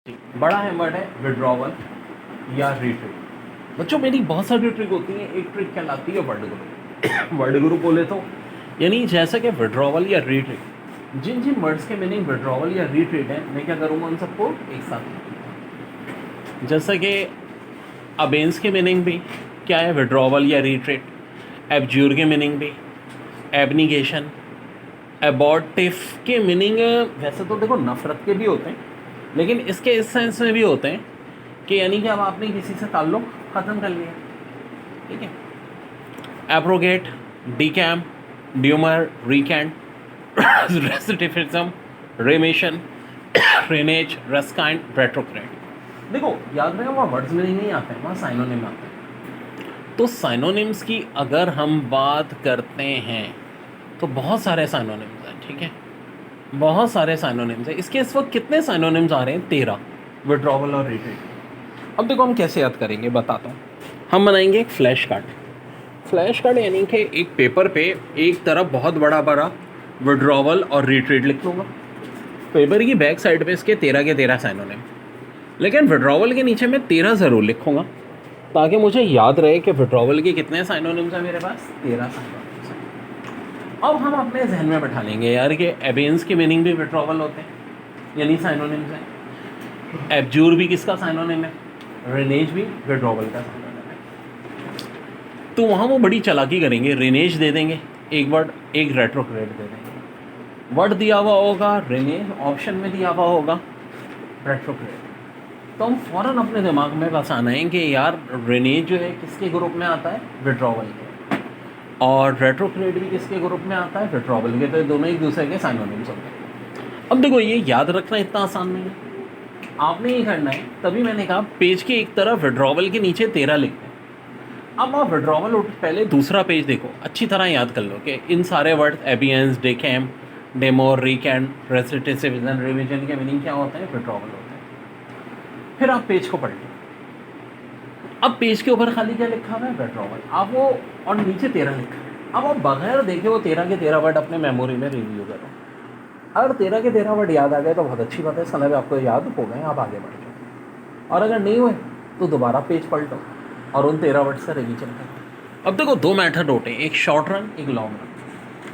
बड़ा है वर्ड है विड्रॉवल या रिट्रीट। बच्चों मेरी बहुत सारी ट्रिक होती है, एक ट्रिक कहलाती है वर्ड गुरु। वर्ड गुरु बोले तो यानी जैसे कि विड्रॉवल या रिट्रीट, जिन जिन वर्ड्स के मीनिंग विड्रॉवल या रिट्रीट है, मैं क्या करूँगा उन सबको एक साथ। जैसे कि अबेंस के मीनिंग भी क्या है, विड्रॉवल या रिट्रीट। एब्ज्यूर के मीनिंग भी एबनिगेशन। एबॉर्टिव के मीनिंग वैसे तो देखो नफ़रत के भी होते हैं, लेकिन इसके इस सेंस में भी होते हैं कि यानी कि अब आपने किसी से ताल्लुक़ ख़त्म कर लिया, ठीक है। Abrogate, decamp, demur, recant, recidivism, remission, renege, rescind, retract. देखो याद रहे वहाँ वर्ड्स में नहीं आते हैं, वहाँ साइनोनिम आते हैं। तो साइनोनिम्स की अगर हम बात करते हैं तो बहुत सारे साइनोनिम्स हैं, ठीक है, बहुत सारे साइनोनिम्स हैं। इसके इस वक्त कितने साइनोनिम्स आ रहे हैं? 13, विड्रॉवल और रिट्रीट। अब देखो हम कैसे याद करेंगे, बताता हूँ। हम बनाएंगे एक फ्लैश कार्ड। फ्लैश कार्ड यानी कि एक पेपर पे एक तरफ बहुत बड़ा बड़ा विड्रॉवल और रिट्रीट लिख लूँगा। पेपर की बैक साइड पे इसके 13 के 13 साइनोनिम, लेकिन विड्रॉवल के नीचे मैं 13 ज़रूर लिखूँगा ताकि मुझे याद रहे कि विड्रॉवल के कितने साइनोनिम्स हैं मेरे पास, 13 साइनोनिम्स हैं। अब हम अपने जहन में बैठा लेंगे यार कि एबेंस के मीनिंग भी विड्रॉवल होते हैं यानी साइनोनिम्स हैं। एब्जूर भी किसका साइनोनिम है? रेनेज भी विड्रॉवल का साइनोनिम है। तो वहाँ वो बड़ी चालाकी करेंगे, रेनेज दे देंगे एक वर्ड, एक रेट्रोक्रेट दे देंगे। वर्ड दिया हुआ होगा रेनेज, ऑप्शन में दिया हुआ होगा रेट्रोक्रेट। तो हम फ़ौरन अपने दिमाग में बस आना है कि यार रेनेज जो है किसके ग्रुप में आता है? विड्रॉवल के। और रेट्रोक्रेट भी किसके ग्रुप में आता है? विड्रॉवल के। तो दोनों एक दूसरे के साइनोनिम्स होते हैं। अब देखो ये याद रखना इतना आसान नहीं है, आपने ये करना है। तभी मैंने कहा पेज के एक तरफ विड्रॉवल के नीचे 13 लिखते हैं। अब आप विड्रॉवल उठ पहले दूसरा पेज देखो, अच्छी तरह याद कर लो कि इन सारे वर्ड एबियंस, डेकैम, डेमो, रिकेंट, रेसिटिफिज्म, रिविजन के मीनिंग क्या होते हैं? विड्रॉवल होते हैं। फिर आप पेज को पढ़ लो। अब पेज के ऊपर खाली क्या लिखा हुआ है? विड्रॉवल। आप वो और नीचे 13 लिखा है। अब आप बगैर देखे वो 13 के 13 वर्ड अपने मेमोरी में रिव्यू करो। अगर 13 के 13 वर्ड याद आ गए तो बहुत अच्छी बात है, इसका मतलब आपको याद हो गए, आप आगे बढ़ जाओ। और अगर नहीं हुए तो दोबारा पेज पलटो और उन 13 वर्ड से रिवीजन करो। अब देखो दो मेथड होते हैं, एक शॉर्ट रन, एक लॉन्ग रन।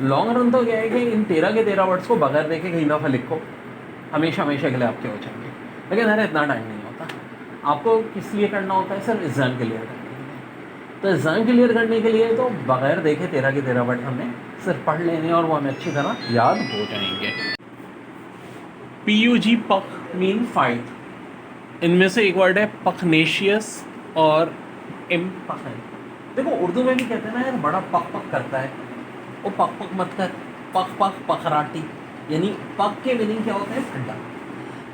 लॉन्ग रन तो क्या है कि इन 13 के 13 वर्ड्स को बगैर देखे कहीं दफ़ा लिखो, हमेशा हमेशा के लिए आपके हो जाएंगे। लेकिन अरे इतना टाइम नहीं होता, आपको किस लिए करना होता है? सिर्फ एग्ज़ाम क्लियर करने के लिए। तो एग्ज़ाम क्लियर करने के लिए तो बगैर देखे 13 के 13 वर्ड हमें सिर्फ पढ़ लेने और वो हमें अच्छी तरह याद हो जाएंगे। PUG पक मीन फाइट। इनमें से एक वर्ड है पकनेशियस और इम्पकन। देखो उर्दू में भी कहते हैं ना यार बड़ा पक पक करता है, वो पक पक मत कर, पक पक पखराटी। यानी पक के मीनिंग क्या होता है? ठंडा।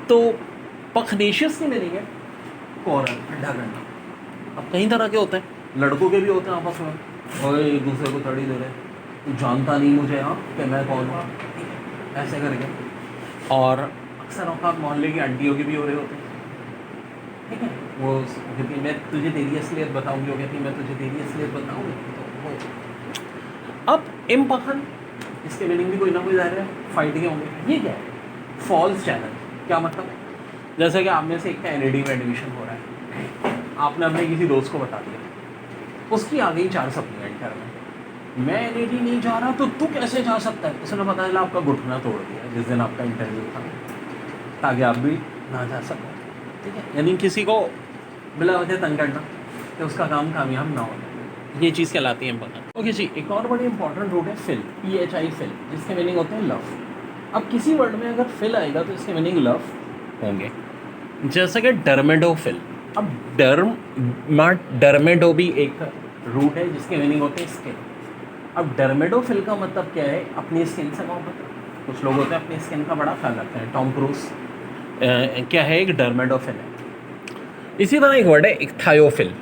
तो पकनेशियस की मीनिंग है कोरल, ठंडा करना। अब कई तरह के होते हैं, लड़कों के भी होते हैं आपस में, और एक दूसरे को तड़ी दे रहे, तू जानता नहीं मुझे हाँ कि मैं कौन हूँ, ऐसे करके। और अक्सर औकात मोहल्ले की आंटियों के भी हो रहे होते हैं, ठीक है। वो कहती मैं तुझे तेरी असलियत बताऊंगी, वो कहती मैं तुझे तेरी असलियत बताऊंगी। तो वो अब इम्पखन, इसके मीनिंग भी कोई ना कोई ज़ाहिर है फाइट के होंगे। ये क्या है? False challenge. क्या मतलब? जैसे कि आप में से एक का NAD में एडमिशन हो रहा है, आपने अपने किसी दोस्त को बता दिया, उसकी आ गई 4 सप्लीमेंट करने, मैं NAD नहीं जा रहा तो तू कैसे जा सकता है? उसने पता चला आपका घुटना तोड़ दिया जिस दिन आपका इंटरव्यू था, ताकि आप भी ना जा सको, ठीक है। यानी किसी को बिला वजह तंग करना कि उसका काम कामयाब ना हो, ये चीज़ कहलाती है इम्पोर्टेंट। ओके जी, एक और बड़ी इंपॉर्टेंट रूट है फिल, PHI फिल, जिसके मीनिंग होते हैं लव। अब किसी वर्ड में अगर फिल आएगा तो इसके मीनिंग लव होंगे। जैसे कि डर्मेडोफिल। अब डर्मेडो भी एक रूट है जिसके मीनिंग होते हैं स्किन। अब डर्मेडोफिल का मतलब क्या है? अपनी स्किन से मोहब्बत। कुछ लोग होते हैं अपनी स्किन का बड़ा ख्याल रखते हैं, टॉम क्रूज क्या है? एक डर्मेडोफिल है। इसी तरह एक वर्ड है इक्थायोफिल।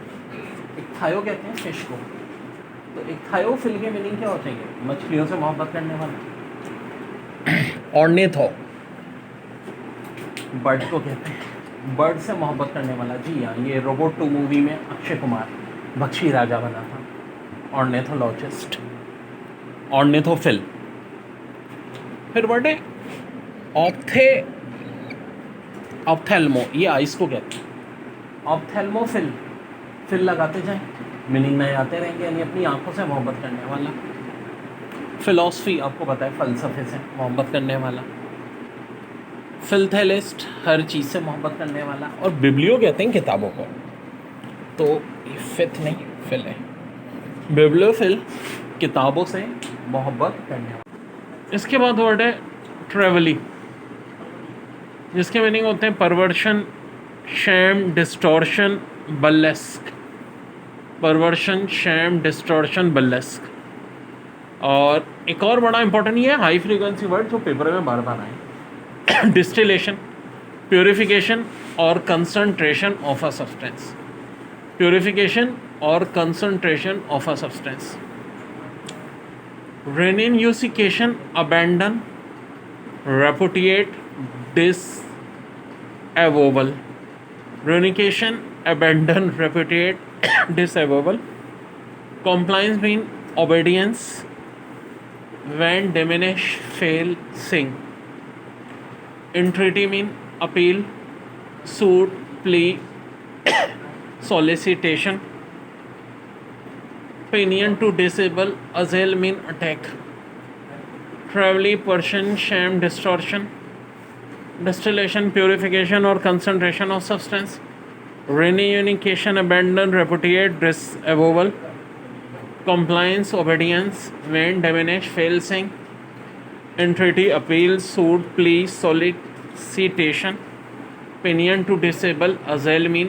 इक्थायो कहते हैं फिश को, तो इक्थायोफिल के मीनिंग क्या होते हैं? मछलियों से मोहब्बत करने वाला। ऑर्निथो बर्ड को कहते हैं, बर्ड से मोहब्बत करने वाला। जी हाँ, ये रोबोट 2 मूवी में अक्षय कुमार बख्शी राजा बना था, ऑर्निथोलॉजिस्ट, ऑर्निथोफिल। फिर वर्ड है ऑप्थे ऑप्थेल्मो, ये आइस को कहते हैं, ऑप्थेल्मोफिल, फिल लगाते जाएं, मीनिंग नए आते रहेंगे, यानी अपनी आंखों से मोहब्बत करने वाला। फिलॉसफी आपको पता है, फ़लसफ़े से मोहब्बत करने वाला। फिलथेलिस्ट, हर चीज़ से मोहब्बत करने वाला। और बिब्लियो कहते हैं किताबों को, तो ये फिथ नहीं फिल है, बिब्लियोफिल, किताबों से मोहब्बत करने वाला। इसके बाद वर्ड है ट्रेवली, जिसके मीनिंग होते हैं perversion, sham, distortion, burlesque. Perversion, sham, distortion, burlesque. और एक और बड़ा इंपॉर्टेंट ये है हाई फ्रीक्वेंसी वर्ड जो पेपर में बार बार आए, डिस्टिलेशन, प्योरिफिकेशन और concentration of a substance. Purification और concentration of a substance. Renunciation, abandon, repudiate, disavowal. Renunciation, abandon, repudiate, disavowal. Compliance mean obedience. When, diminish, fail, sing. Entreaty mean appeal, suit, plea, solicitation. Pinion, to disable. Assail mean attack. Traveling, Persian, sham, distortion. Distillation, purification or concentration of substance. Reunification, abandon, repudiate, disavowal. Compliance, obedience. Vain, diminish, fail, sing. Entreaty, appeal, suit, plea, solicitation. Pinion, to disable. Assail mean